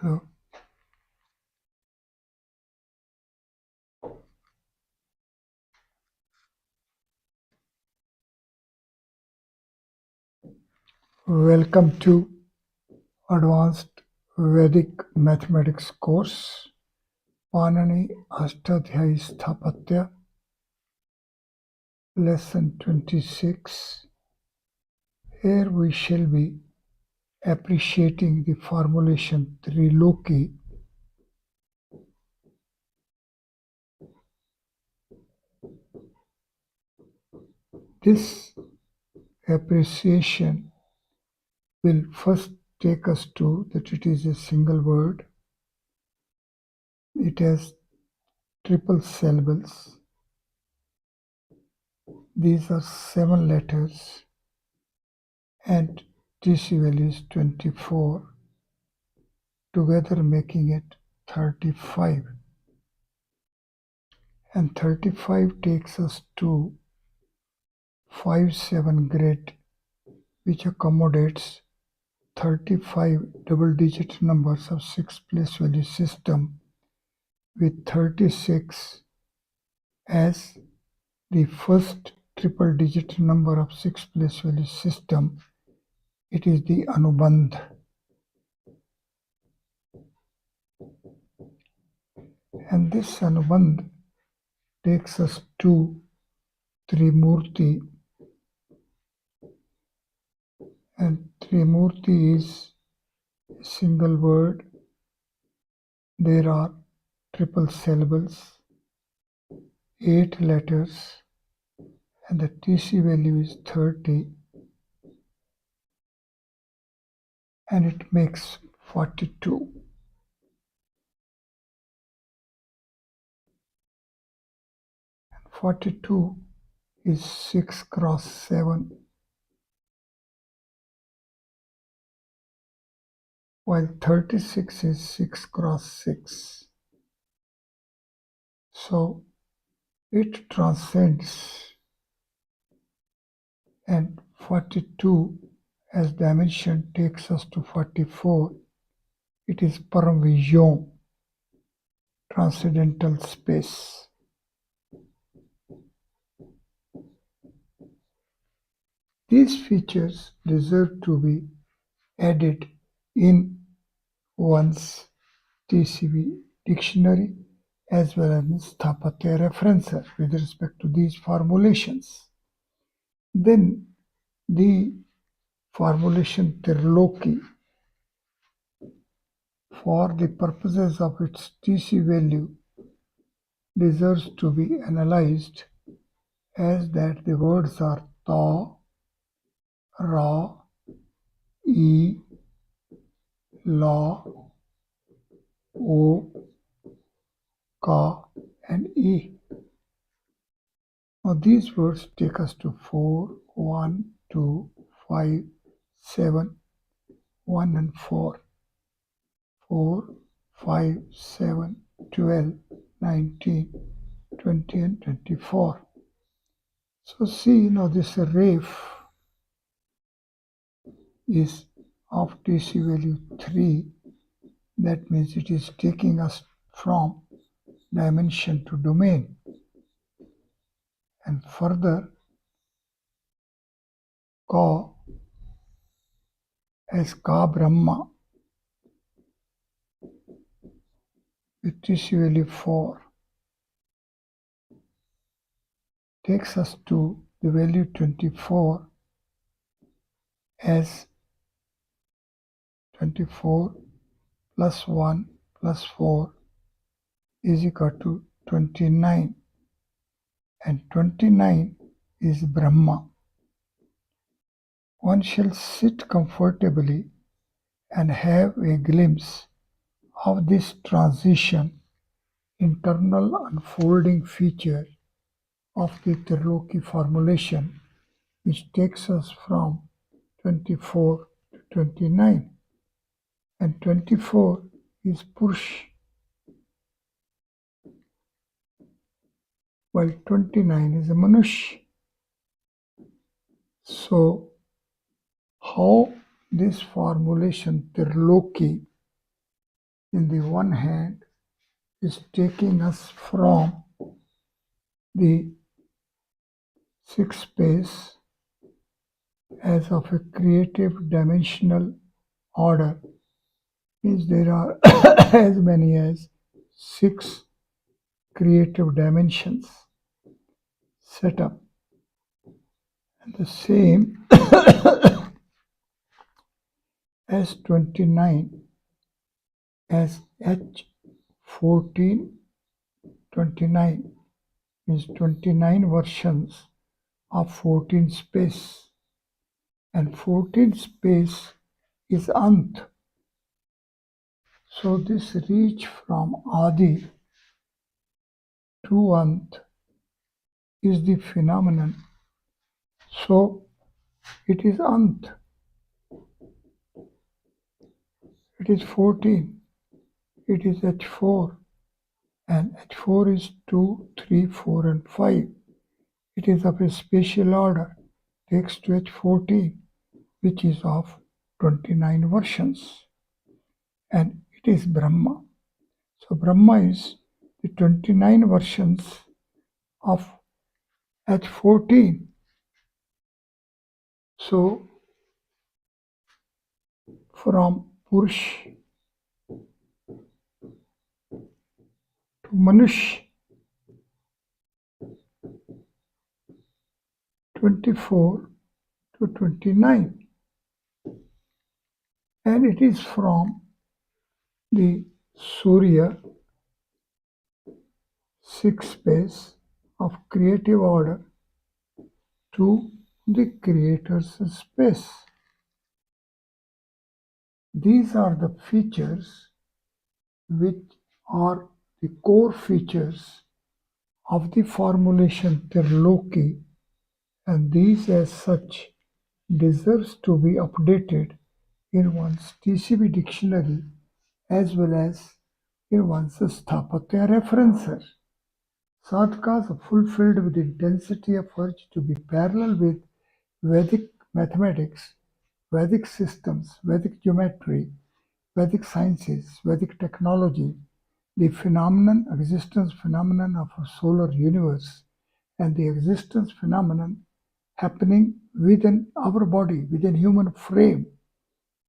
Hello. Welcome to Advanced Vedic Mathematics course, Panini Ashtadhayayi Sthapatya, Lesson 26. Here we shall be appreciating the formulation Triloki. This appreciation will first take us to that it is a single word. It has triple syllables. These are 7 letters and TC value is 24, together making it 35. And 35 takes us to 5-7 grid, which accommodates 35 double-digit numbers of 6-place value system, with 36 as the first triple-digit number of 6-place value system. It is the Anubandh. And this Anubandh takes us to Trimurti, and Trimurti is a single word. There are triple syllables, 8 letters, and the TC value is 30, and it makes 42. And 42 is 6 cross 7, while 36 is 6 cross 6. So it transcends, and 42 as dimension takes us to 44. It is Paramvijyon, transcendental space. These features deserve to be added in one's TCV dictionary as well as in Sthapatya references with respect to these formulations. Then the formulation Triloki, for the purposes of its TC value, deserves to be analyzed as that the words are Ta, Ra, E, La, O, Ka, and E. Now these words take us to 4, 1, 2, 5, 7, 1 and 4. 4, 5, 7, 12, 19, 20 and 24. So see, now this RAF is of TC value 3. That means it is taking us from dimension to domain. And further, Ka as Ka Brahma with TC value 4 takes us to the value 24 as 24 plus 1 plus 4 is equal to 29, and 29 is Brahma. One shall sit comfortably and have a glimpse of this transition, internal unfolding feature of the Triloki formulation, which takes us from 24 to 29. And 24 is Purush, while 29 is a Manush. So how this formulation Triloki in the one hand is taking us from the sixth space as of a creative dimensional order, means there are as many as 6 creative dimensions set up, and the same as 29 as H14 29 means 29 versions of 14 space, and 14 space is Ant. So this reach from Adi to Ant is the phenomenon. So it is Ant. It is 14. It is H4. And H4 is 2, 3, 4, and 5. It is of a spatial order. Takes to H14, which is of 29 versions. And it is Brahma. So Brahma is the 29 versions of H14. So from Purush to Manush, 24 to 29. And it is from the Surya sixth space of creative order to the creator's space. These are the features which are the core features of the formulation Tirloki, and these as such deserves to be updated in one's TCB dictionary as well as in one's Sthapatya referencer. Sadhkas are fulfilled with the intensity of urge to be parallel with Vedic mathematics, Vedic systems, Vedic geometry, Vedic sciences, Vedic technology, the existence phenomenon of a solar universe, and the existence phenomenon happening within our body, within human frame,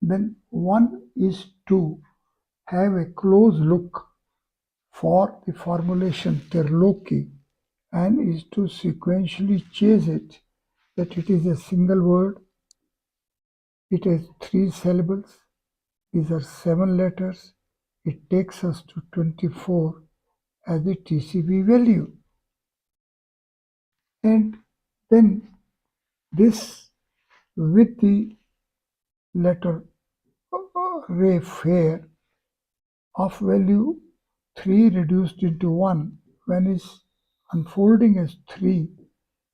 then one is to have a close look for the formulation Tirloki and is to sequentially chase it, that it is a single word, it has 3 syllables, these are 7 letters, it takes us to 24 as the TCB value. And then this with the letter ref here of value 3 reduced into 1 when is unfolding as 3,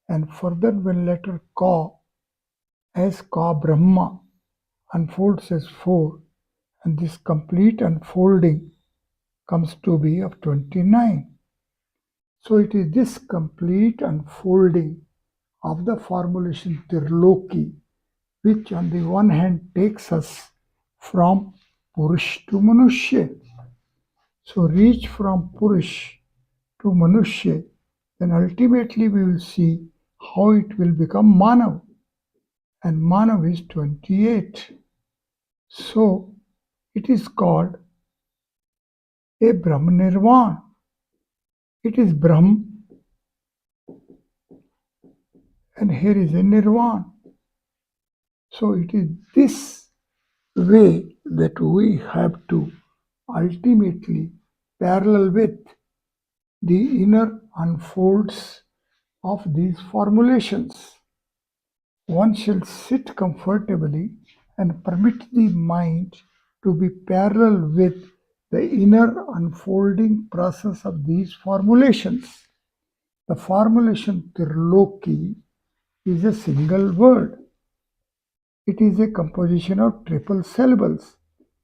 and further when letter Ka as Ka Brahma unfolds as 4, and this complete unfolding comes to be of 29. So it is this complete unfolding of the formulation Tirloki which on the one hand takes us from Purush to Manushya. So reach from Purush to Manushya, then ultimately we will see how it will become Manav, and Manav is 28. So it is called a Brahmanirvan. It is Brahm, and here is a Nirvan. So it is this way that we have to ultimately parallel with the inner unfolds of these formulations. One shall sit comfortably and permit the mind to be parallel with the inner unfolding process of these formulations. The formulation Tirloki is a single word. It is a composition of triple syllables.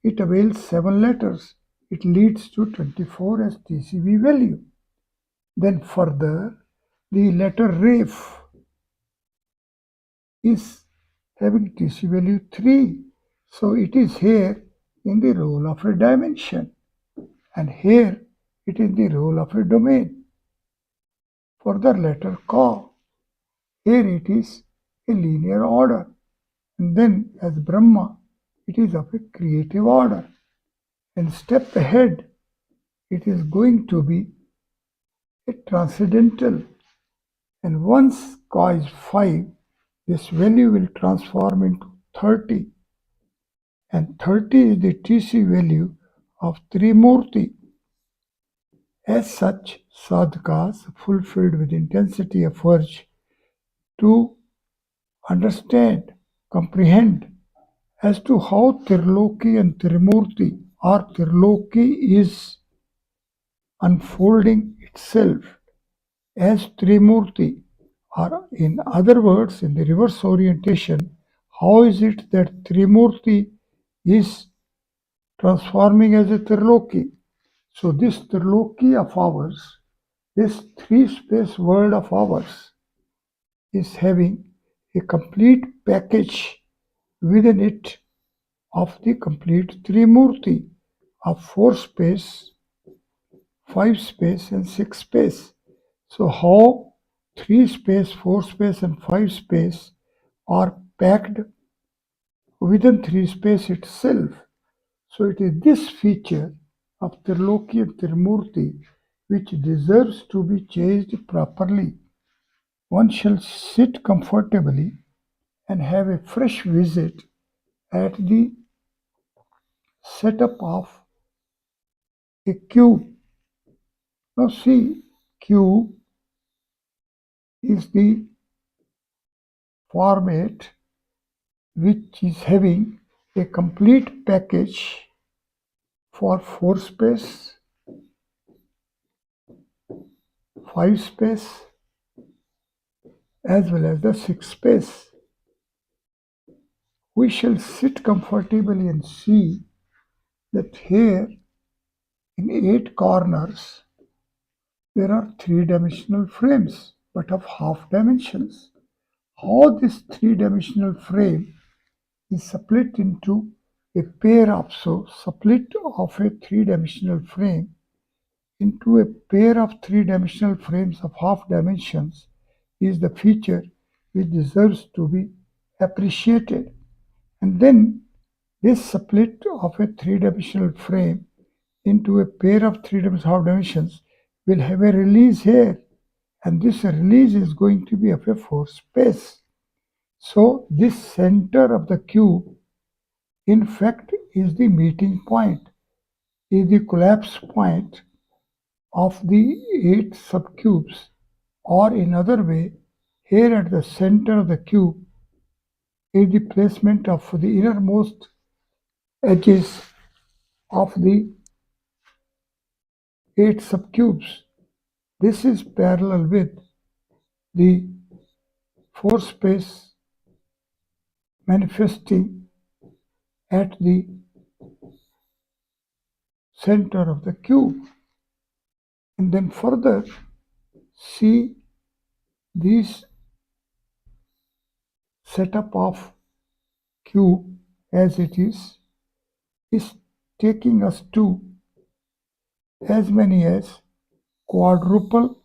It avails 7 letters. It leads to 24 as TCB value. Then further, the letter Ref is having TC value 3. So it is here in the role of a dimension. and here it is the role of a domain. For the letter Ka, here it is a linear order, and then as Brahma, it is of a creative order. And step ahead, it is going to be a transcendental. And once Ka is 5, this value will transform into 30. And 30 is the TC value of Trimurti. As such, sadhakas fulfilled with intensity efforts to understand, comprehend as to how Triloki and Trimurti or Triloki is unfolding itself as Trimurti, or in other words, in the reverse orientation, how is it that Trimurti is transforming as a Triloki? So this Triloki of ours, this three-space world of ours, is having a complete package within it of the complete Trimurti of 4 space, 5 space and 6 space. So how 3 space, 4 space and 5 space are packed within 3 space itself. So it is this feature of Triloki and Trimurti which deserves to be chased properly. One shall sit comfortably and have a fresh visit at the setup of a cube. Now see, cube is the format which is having a complete package for 4 space, 5 space as well as the 6 space. We shall sit comfortably and see that here in 8 corners there are 3-dimensional frames but of half dimensions. How this 3-dimensional frame is split into a pair of split of a 3-dimensional frame into a pair of 3-dimensional frames of half dimensions is the feature which deserves to be appreciated. And then this split of a 3-dimensional frame into a pair of 3-dimensional half dimensions will have a release here, and this release is going to be of a 4 space. So this center of the cube in fact is the meeting point, is the collapse point of the 8 subcubes, or in other way, here at the center of the cube is the placement of the innermost edges of the 8 subcubes. This is parallel with the 4 space manifesting at the center of the cube. And then further see this setup of cube as it is taking us to as many as quadruple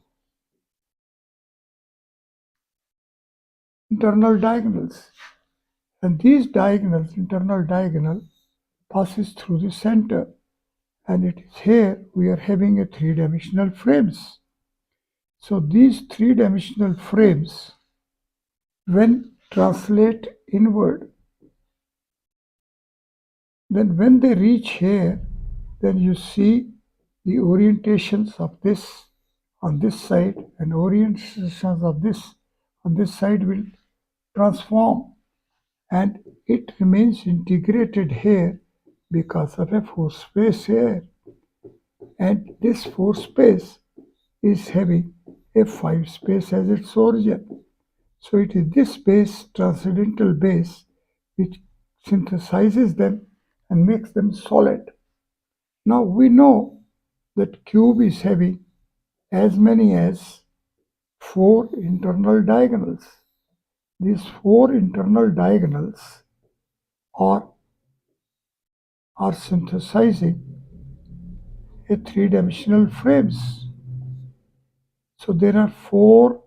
internal diagonals, and these diagonals, internal diagonal, passes through the center, and it is here we are having a 3-dimensional frames. So these 3-dimensional frames, when translate inward, then when they reach here, then you see the orientations of this on this side and orientations of this on this side will transform, and it remains integrated here because of a 4 space here, and this 4 space is having a 5 space as its origin. So it is this base, transcendental base, which synthesizes them and makes them solid. Now we know that cube is having as many as 4 internal diagonals. These 4 internal diagonals are synthesizing a three-dimensional frames. So there are 4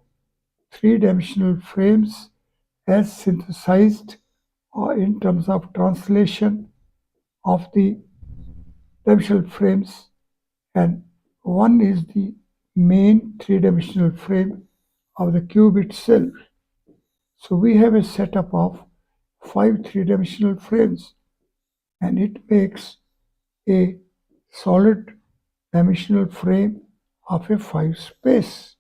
three-dimensional frames as synthesized in terms of translation of the dimensional frames, and one is the main three-dimensional frame of the cube itself. So we have a setup of 5 three-dimensional frames, and it makes a solid dimensional frame of a 5 space.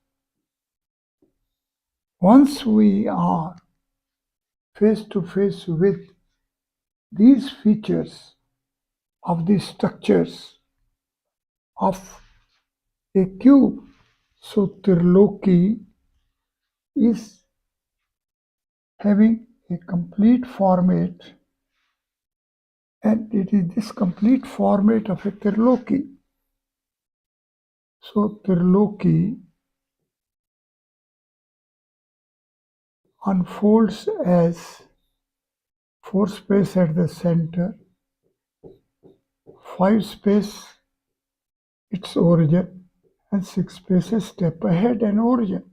Once we are face to face with these features of the structures of a cube, so Tirloki is having a complete format, and it is this complete format of a Tirloki. So Tirloki unfolds as 4 space at the center, 5 space its origin, and 6 spaces step ahead and origin.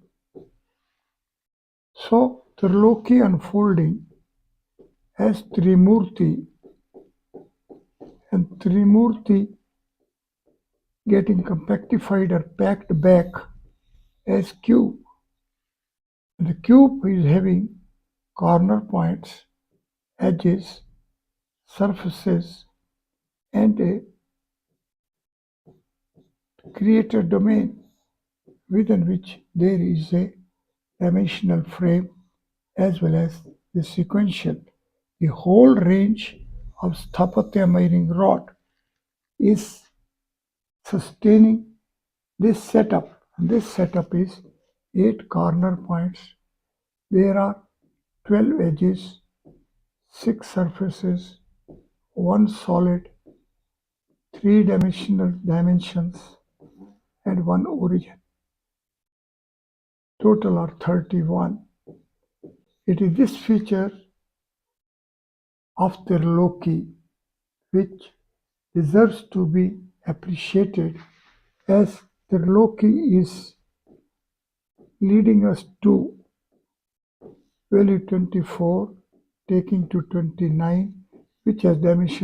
So Tirloki unfolding as Trimurti, and Trimurti getting compactified or packed back as cube. The cube is having corner points, edges, surfaces, and a creator domain within which there is a dimensional frame as well as the sequential. The whole range of Sthapatya miring rod is sustaining this setup, and this setup is 8 corner points. There are 12 edges, 6 surfaces, 1 solid, 3 dimensional dimensions, and 1 origin. Total are 31. It is this feature of Tirloki which deserves to be appreciated, as Tirloki is leading us to value 24, taking to 29, which has dimension